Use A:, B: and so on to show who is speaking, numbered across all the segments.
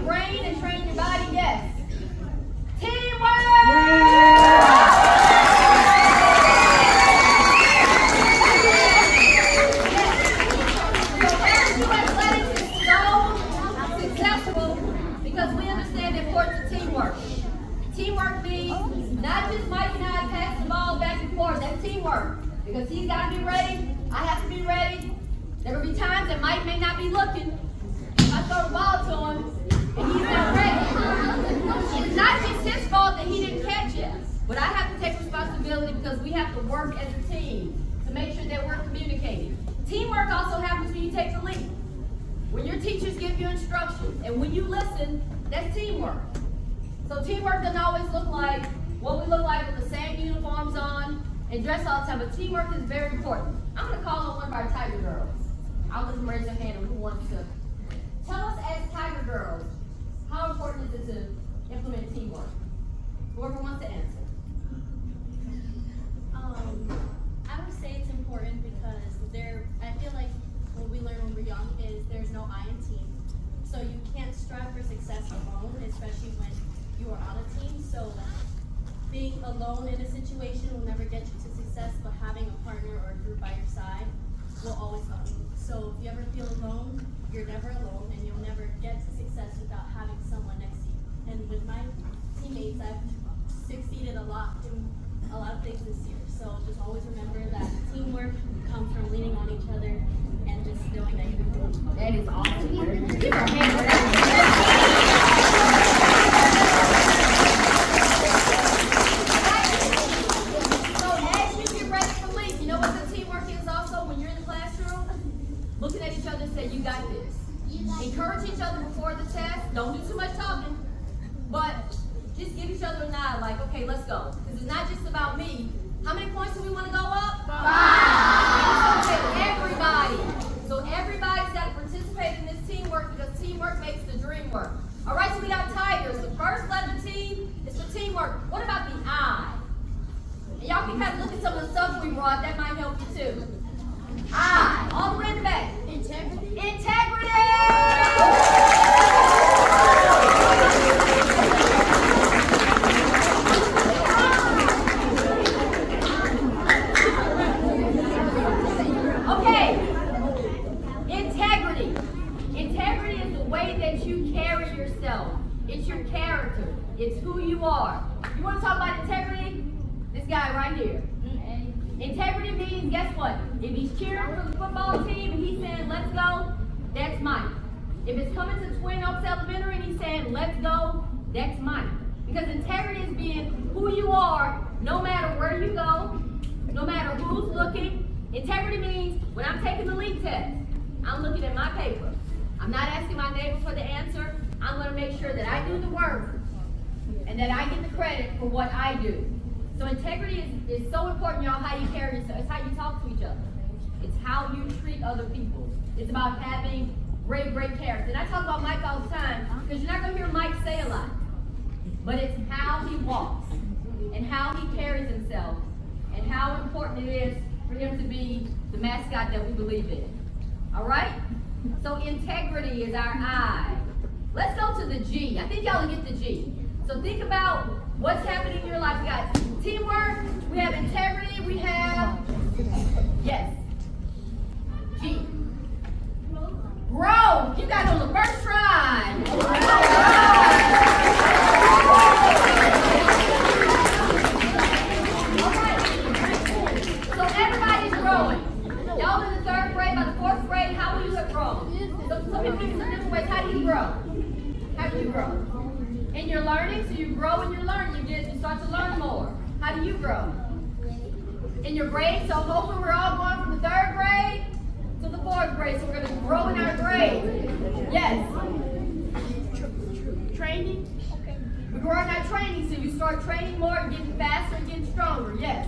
A: brain and train your body? Yes. Teamwork! Because we understand the importance of teamwork. Teamwork means not just Mike and I pass the ball back and forth. That's teamwork. Because he's got to be ready. I have to be ready. There will be times that Mike may not be looking. I throw the ball to him and he's not ready. It's not just his fault that he didn't catch it. But I have to take responsibility because we have to work as a team to make sure that we're communicating. Teamwork also happens when you take the lead. When your teachers give you instructions and when you listen, that's teamwork. So teamwork doesn't always look like what we look like with the same uniforms on and dress all the time, but teamwork is very important. I'm going to call on one of our Tiger girls. I'll let them raise their hand who wants to. Tell us as Tiger girls, how important is it to implement teamwork? Whoever wants to answer.
B: I would say it's important because I feel like what we learn when we're young is there's no I in team. So you can't strive for success alone, especially when you are on a team. So being alone in a situation will never get you to success, but having a partner or a group by your side will always help you. So if you ever feel alone, you're never alone, and you'll never get to success without having someone next to you. And with my teammates, I've succeeded a lot in a lot of things this year. So just always remember that teamwork comes from leaning on each other and just knowing that you're doing it.
A: That is awesome. Give her a hand for that. So as you get ready for leap, you know what the teamwork is also when you're in the classroom? Looking at each other and say, you got this. Encourage each other before the test. Don't do too much talking. But just give each other a nod like, okay, let's go. Because it's not just about me. How many points do we want to go up? 5. Okay, everybody. So everybody's got to participate in this teamwork because teamwork makes the dream work. All right, so we got Tigers. The first letter of the team is for teamwork. What about the I? And y'all can kind of look at some of the stuff we brought. That might help you too. I. All the way in the back. Integrity. Integrity! It's your character. It's who you are. You want to talk about integrity? This guy right here. Integrity means, guess what? If he's cheering for the football team and he's saying, let's go, that's Mike. If it's coming to Twin Oaks Elementary and he's saying, let's go, that's Mike. Because integrity is being who you are no matter where you go, no matter who's looking. Integrity means when I'm taking the leap test, I'm looking at my paper. I'm not asking my neighbor for the answer. I'm going to make sure that I do the work and that I get the credit for what I do. So integrity is so important, y'all, how you carry yourself. It's how you talk to each other. It's how you treat other people. It's about having great character. And I talk about Mike all the time because you're not going to hear Mike say a lot. But it's how he walks and how he carries himself and how important it is for him to be the mascot that we believe in. All right? So integrity is our I. Let's go to the G. I think y'all will get the G. So think about what's happening in your life. We got teamwork, we have integrity, we have, yes, G. Grow. You got it on the first try. All right. So everybody's growing. Y'all in the 3rd grade, by the 4th grade, how will you have grown? So some people think some different ways. How do you grow? How do you grow? And you're learning, so you grow and you're learning. You start to learn more. How do you grow? In your grade, so hopefully we're all going from the 3rd grade to the 4th grade, so we're going to grow in our grade. Yes. Training? Okay. We grow in our training, so you start training more and getting faster and getting stronger. Yes.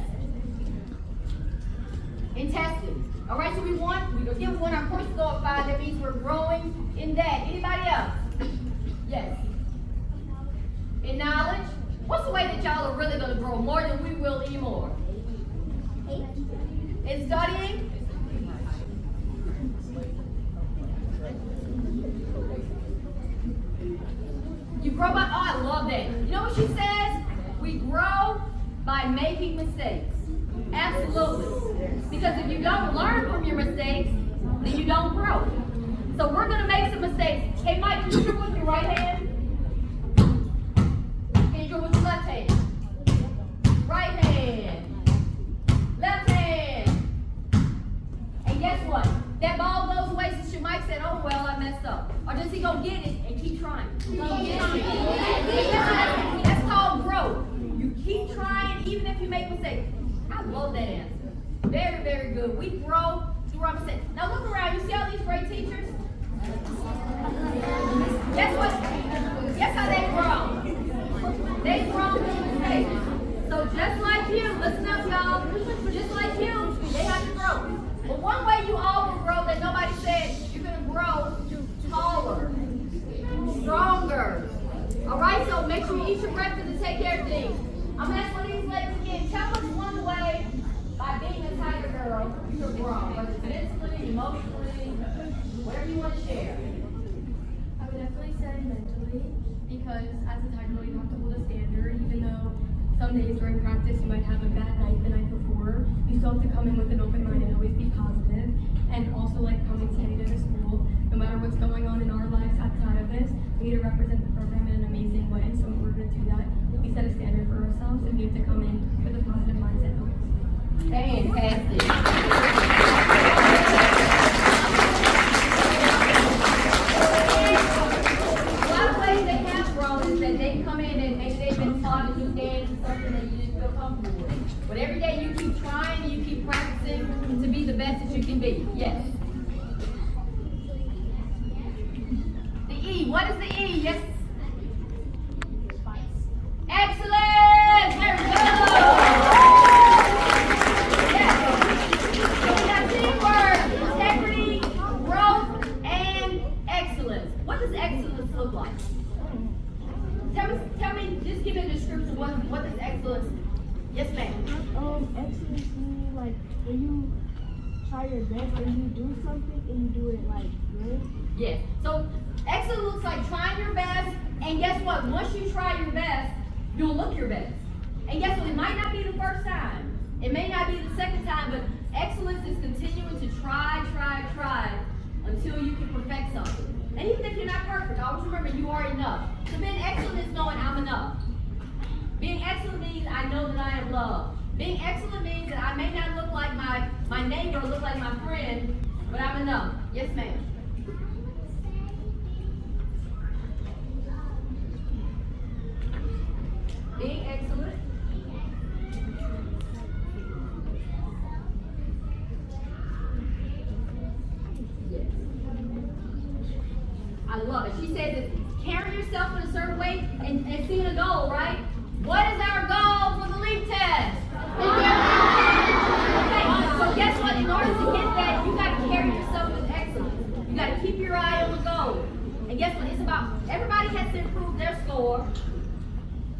A: In testing. All right, so we want our course to go up 5. That means we're growing in that. Anybody else? Yes. In knowledge? What's the way that y'all are really going to grow more than we will anymore? In studying? You grow by, oh, I love that. You know what she says? We grow by making mistakes. Absolutely. Because if you don't learn from your mistakes, then you don't grow. So we're going to make some mistakes. Hey, Mike, can you dribble with your right hand? Can you dribble with your left hand? Right hand. Left hand. And guess what? That ball goes away since your Mike said, oh, well, I messed up. Or does he go get it and keep trying? That's called growth. You keep trying even if you make mistakes. I love that answer. Very, very good. We grow through our mistakes. Now look around. You see all these great teachers? Guess what? Guess how they grow? They grow through mistakes. So just like you, listen up, y'all. Just like you, they have to grow. But one way you all will grow that nobody said, you're going to grow taller, stronger. All right, so make sure you eat your breakfast and take care of things. I'm going to ask one of these ladies again. Tell us one way by being a tiger girl you can grow, whether it's mentally, emotionally, whatever you want to share.
C: I would definitely say mentally, because as a tiger girl, you have to hold a standard, even though some days during practice you might have a bad night the night before. You still have to come in with an open mind and always be positive. And also, like coming today to the school, no matter what's going on in our lives outside of this, we need to represent the program in an amazing way. So in order to do that, we set a standard for ourselves and we have to come in with a positive mindset.
A: Fantastic. A lot of ways they have grown is that they come in and maybe they've been taught a new dance or something that you didn't feel comfortable with. But every day you keep trying and you keep practicing to be the best that you can be. Yes. The E. What is the E? Yes. Excellent. Very good. Yes. So we got teamwork, integrity, growth, and excellence. What does excellence look like? Tell me, just give me a description. What does excellence? Yes, ma'am.
D: Excellence means like when you try your best and you do something and you do it like good.
A: Yes. So excellence looks like trying your best, and guess what? Once you try your best, you'll look your best. And guess what? It might not be the first time. It may not be the second time, but excellence is continuing to try until you can perfect something. And even if you're not perfect, always remember you are enough. So being excellent is knowing I'm enough. Being excellent means I know that I am loved. Being excellent means that I may not look like my neighbor, look like my friend, but I'm enough. Yes, ma'am. Being excellent. Yes. I love it. She says it's carry yourself in a certain way and seeing a goal, right? What is our goal for the leap test? Okay, so guess what? In order to get that, you got to carry yourself with excellence. You got to keep your eye on the goal. And guess what? It's about everybody has to improve their score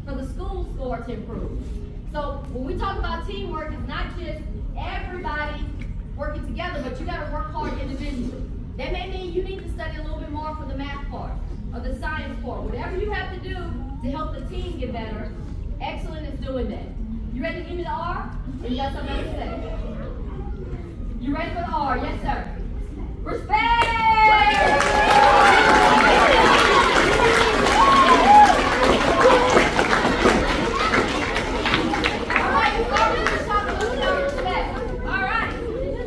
A: for the school score to improve. So when we talk about teamwork, it's not just everybody working together, but you got to work hard individually. That may mean you need to study a little bit more for the math part or the science part. Whatever you have to do to help the team get better, excellent is doing that. You ready to give me the R? Or you got something else to say? You ready for the R? Yes, sir. Respect! All right, you let's talk a little bit about respect. All right.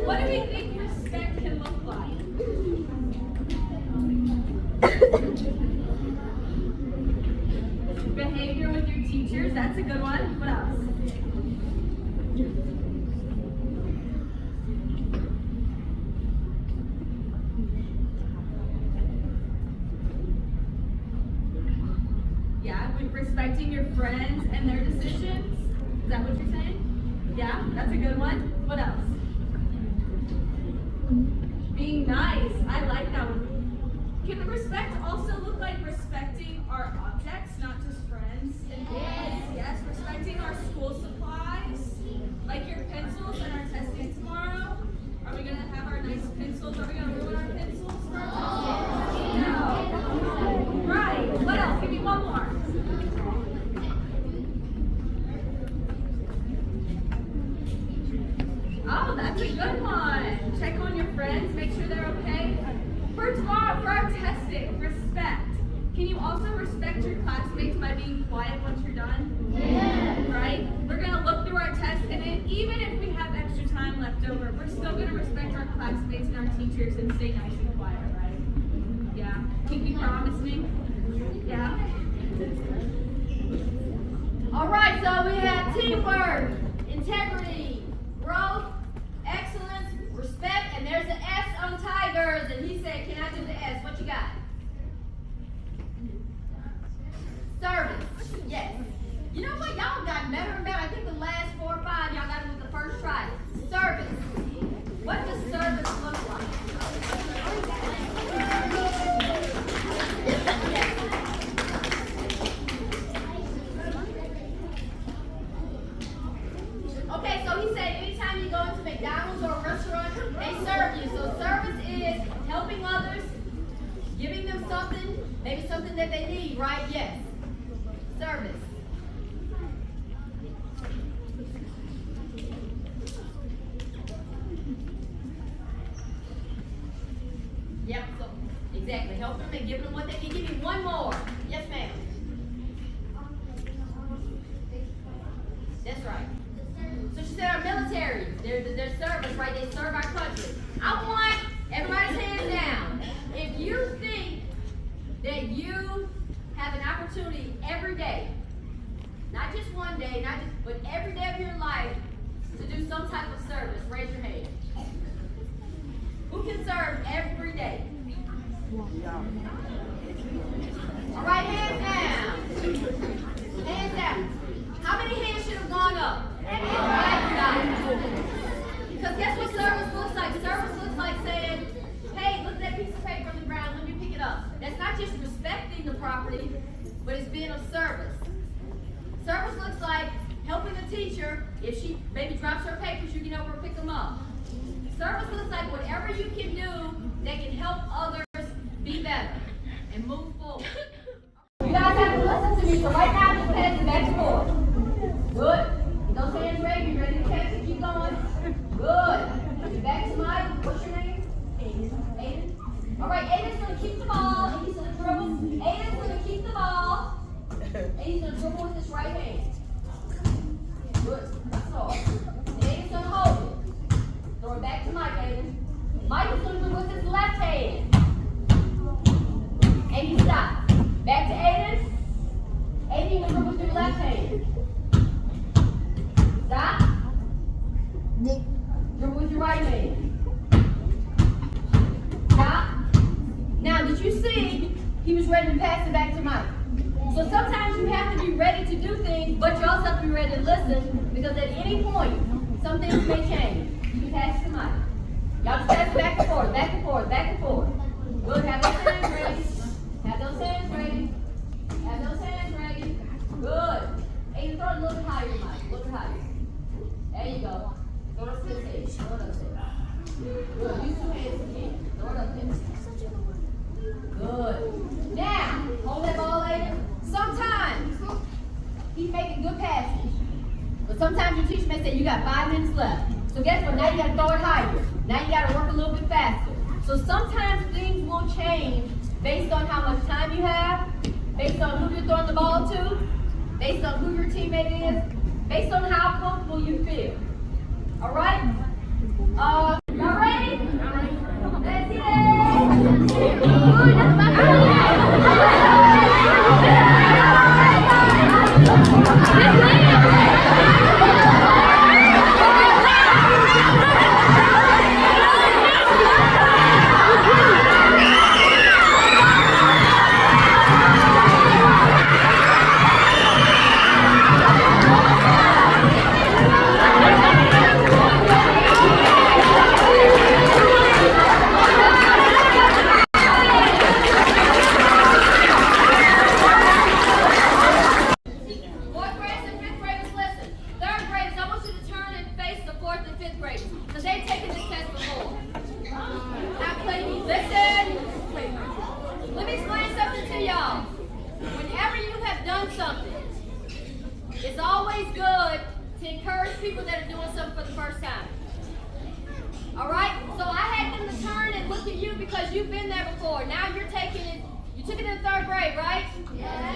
A: What do we think respect can look like? Behavior with your teachers, that's a good one. What else? Yeah, with respecting your friends and their decisions. Is that what you're saying? Yeah, that's a good one. What else? Being nice. I like that one.
E: Can the respect also look like respecting our objects, not just friends? And yes, respecting our school supplies, like your pencils and our testing tomorrow. Are we going to have our nice pencils? Are we going to ruin our pencils for our test?
A: No. Right. What else? Give me one more.
E: respect your classmates by being quiet once you're done? Yeah. Right? We're going to look through our tests, and then even if we have extra time left over, we're still going to respect our classmates and our teachers and stay nice and quiet, right? Yeah. Can you promise me? Yeah.
A: All right, so we have teamwork, integrity, growth, excellence, respect, and there's an S on Tigers, and he said, can I do the S? What you got? Service. Yes. You know what? Y'all got better and better. I think the last 4 or 5, y'all got it with the first try. Service. What does service look like? Okay, so he said anytime you go into McDonald's or a restaurant, they serve you. So service is helping others, giving them something, maybe something that they need, right? Yes. Service. Yep, so exactly. Help them and give them what they can. Give me one more. Yes, ma'am. That's right. So she said our military, their service, right? They serve our country. I want everybody's hands down. If you think that you have an opportunity every day, not just one day, not just, but every day of your life to do some type of service, raise your hand. Who can serve every day? All right, hands down. Hands down. How many hands should have gone up? Everybody. Because guess what service looks like? Service looks like saying, hey, look at that piece of paper on the ground, let me pick it up. That's not just respecting the property, but it's being of service. Service looks like helping the teacher. If she maybe drops her papers, you get over and pick them up. Service looks like whatever you can do that can help others be better and move forward. You guys have to listen to me, so right now I'm just passing back and forth. Good. Those hands ready. You ready to catch it? Keep going. Good. Back to Mike. What's your name? Aiden. All right, Aiden's going to keep the ball, and he's going to dribble. Aiden's going to keep the ball, and he's going to dribble with his right hand. Good. That's all. And Aiden's going to hold it. Throw it back to Mike, Aiden. Mike is going to dribble with his left hand. And he stops. Back to Aiden. Aiden, you're going to dribble with your left hand. Stop. Dribble with your right hand. Stop. Now, did you see he was ready to pass it back to Mike? So sometimes you have to be ready to do things, but you also have to be ready to listen, because at any point, some things may change. You can pass it to Mike. Y'all just pass it back and forth, back and forth, back and forth. We'll have those hands ready. Have those hands ready. Have those hands ready. Good. Aiden, throw it a little bit higher, Mike. A little bit higher. There you go. Throw it up to his head. Throw it up there. Good. Use 2 hands again. Throw it up there. Good. Now, hold that ball, Aiden. Sometimes he's making good passes, but sometimes your teacher may say you got 5 minutes left. So guess what? Now you got to throw it higher. Now you got to work a little bit faster. So sometimes things will change based on how much time you have, based on who you're throwing the ball to, based on who your teammate is, based on how comfortable you feel. All right? Y'all ready? Let's get it. Good. It's always good to encourage people that are doing something for the first time. All right? So I had them to turn and look at you because you've been there before. Now you're taking it You took it in the third grade, right? Yes.